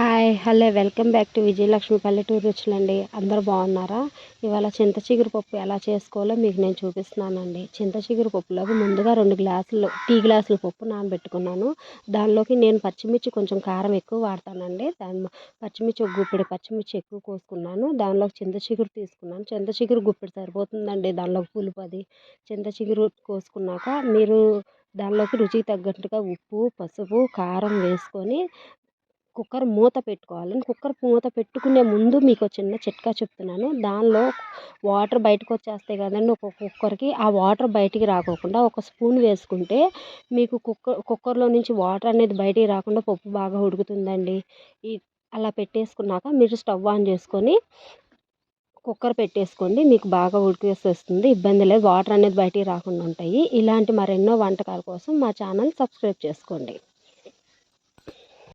Hi hello welcome back to Vijayalakshmi పల్లెటూరు రుచులండి. అందరూ బాగున్నారా? ఇవాళ చింత చిగురు పప్పు ఎలా చేసుకోవాలో మీకు నేను చూపిస్తున్నానండి. చింత చిగురు పప్పులోకి ముందుగా 2 గ్లాసులు టీ గ్లాసుల పప్పు నానబెట్టుకున్నాను. దానిలోకి నేను పచ్చిమిర్చి కొంచెం కారం ఎక్కువ వాడతానండి. పచ్చిమిర్చి ఒక గుప్పెడు పచ్చిమిర్చి ఎక్కువ కోసుకున్నాను. దానిలోకి చింత చిగురు తీసుకున్నాను. చింత చిగురు గుప్పెడు సరిపోతుందండి దానిలోకి పులుపు అది. చింత చిగురు కోసుకున్నాక మీరు దానిలోకి రుచికి తగ్గట్టుగా ఉప్పు, పసుపు, కారం వేసుకొని కుక్కర్ మూత పెట్టుకోవాలి. కుక్కర్ మూత పెట్టుకునే ముందు మీకు చిన్న చిట్కా చెప్తున్నాను. దానిలో వాటర్ బయటకు వచ్చేస్తాయి కదండి ఒక కుక్కర్కి. ఆ వాటర్ బయటికి రాకోకుండా ఒక స్పూన్ వేసుకుంటే మీకు కుక్కర్లో నుంచి వాటర్ అనేది బయటికి రాకుండా పప్పు బాగా ఉడుకుతుందండి. ఈ అలా పెట్టేసుకున్నాక మీరు స్టవ్ ఆన్ చేసుకొని కుక్కర్ పెట్టేసుకోండి. మీకు బాగా ఉడికేసేస్తుంది, ఇబ్బంది లేదు. వాటర్ అనేది బయటికి రాకుండా ఉంటాయి. ఇలాంటి మరెన్నో వంటకాల కోసం మా ఛానల్ సబ్స్క్రైబ్ చేసుకోండి.